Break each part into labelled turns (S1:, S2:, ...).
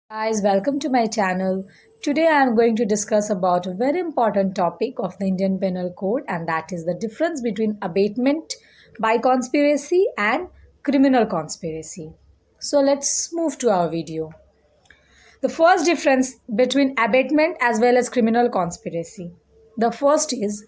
S1: Guys, welcome to my channel. Today I am going to discuss about a very important topic of the Indian Penal Code, and that is the difference between abatement by conspiracy and criminal conspiracy. So let's move to our video. The first difference between abatement as well as criminal conspiracy. The first is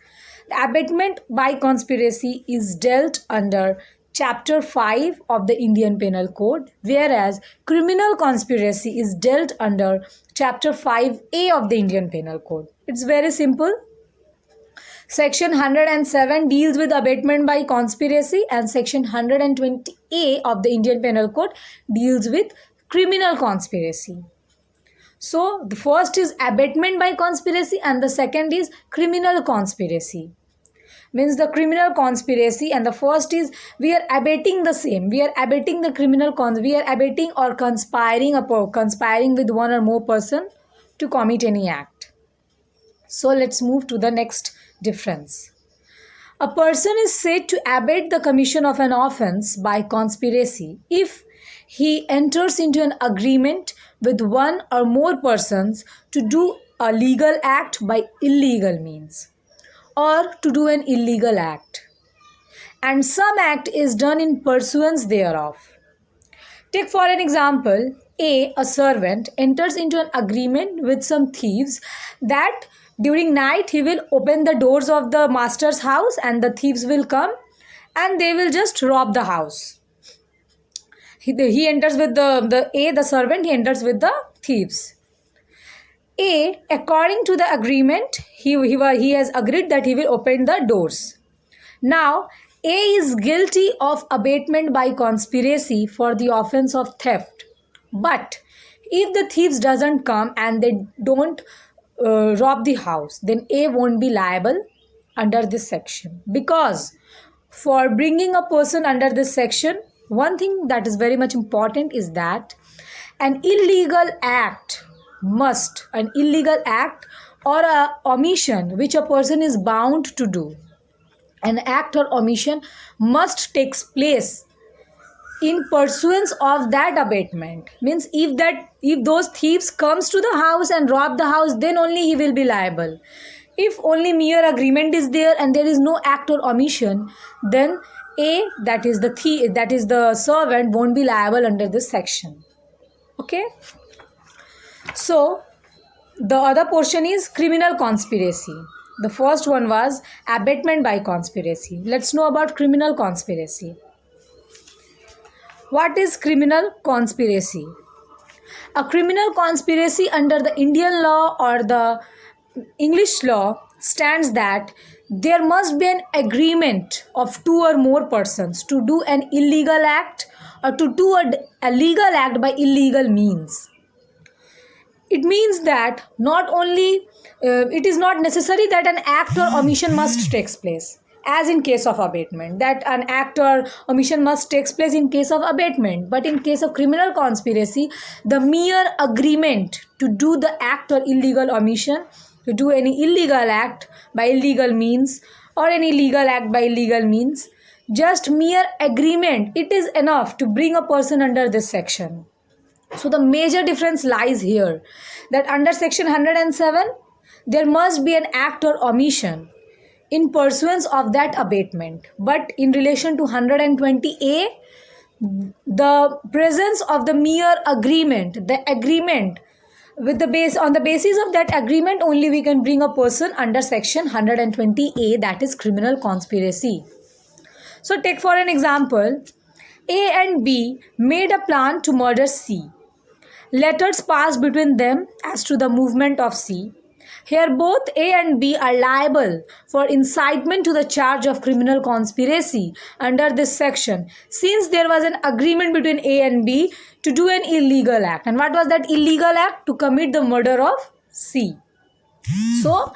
S1: abatement by conspiracy is dealt under Chapter 5 of the Indian Penal Code, whereas criminal conspiracy is dealt under Chapter 5A of the Indian Penal Code. It's very simple. Section 107 deals with abatement by conspiracy, and Section 120A of the Indian Penal Code deals with criminal conspiracy. So the first is abatement by conspiracy and the second is criminal conspiracy. Means the criminal conspiracy, and the first is we are abating the same. We are abating the we are abating or conspiring with one or more person to commit any act. So let's move to the next difference. A person is said to abet the commission of an offense by conspiracy if he enters into an agreement with one or more persons to do a legal act by illegal means, or to do an illegal act, and some act is done in pursuance thereof. Take for an example, a servant enters into an agreement with some thieves that during night he will open the doors of the master's house and the thieves will come and they will just rob the house. He enters with the servant, he enters with the thieves. A, according to the agreement, he has agreed that he will open the doors. Now, A is guilty of abatement by conspiracy for the offense of theft. But if the thieves doesn't come and they don't rob the house, then A won't be liable under this section. Because for bringing a person under this section, one thing that is very much important is that an illegal act or a omission which a person is bound to do, an act or omission must takes place in pursuance of that abatement. Means if those thieves comes to the house and rob the house, then only he will be liable. If only mere agreement is there and there is no act or omission, then that is the servant won't be liable under this section. Okay. So the other portion is criminal conspiracy. The first one was abatement by conspiracy. Let's know about criminal conspiracy. What is criminal conspiracy? A criminal conspiracy under the Indian law or the English law stands that there must be an agreement of two or more persons to do an illegal act or to do a legal act by illegal means. It means that it is not necessary that an act or omission must take place, as in case of abatement, that an act or omission must take place in case of abatement. But in case of criminal conspiracy, the mere agreement to do the act or illegal omission, to do any illegal act by illegal means or any legal act by illegal means, just mere agreement, it is enough to bring a person under this section. So the major difference lies here, that under section 107 there must be an act or omission in pursuance of that abatement. But in relation to 120A, the presence of the mere agreement, on the basis of that agreement only we can bring a person under section 120A, that is criminal conspiracy. So take for an example, A and B made a plan to murder C. Letters passed between them as to the movement of C. Here both A and B are liable for incitement to the charge of criminal conspiracy under this section, since there was an agreement between A and B to do an illegal act. And what was that illegal act? To commit the murder of C. So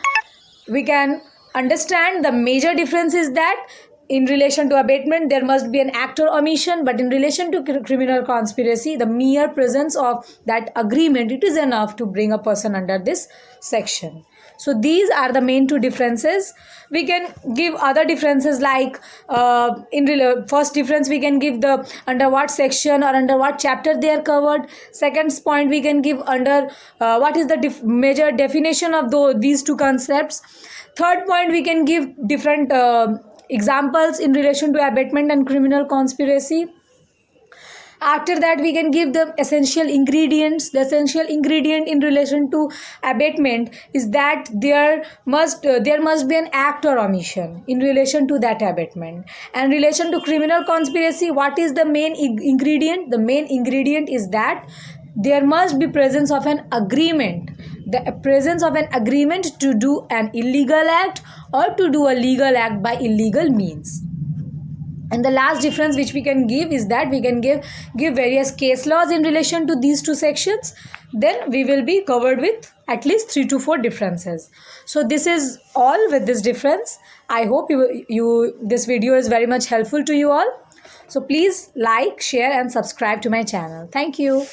S1: we can understand the major difference is that in relation to abatement there must be an act or omission, but in relation to criminal conspiracy, the mere presence of that agreement, it is enough to bring a person under this section. So these are the main two differences. We can give other differences like first difference we can give the under what section or under what chapter they are covered. Second point we can give under what is the major definition of these two concepts. Third point we can give different examples in relation to abatement and criminal conspiracy. After that we can give the essential ingredients. The essential ingredient in relation to abatement is that there must be an act or omission in relation to that abatement. And in relation to criminal conspiracy, what is the main ingredient? The main ingredient is that there must be presence of an agreement, the presence of an agreement to do an illegal act or to do a legal act by illegal means. And the last difference which we can give is that we can give various case laws in relation to these two sections. Then we will be covered with at least 3 to 4 differences. So this is all with this difference. I hope this video is very much helpful to you all. So please like, share and subscribe to my channel. Thank you.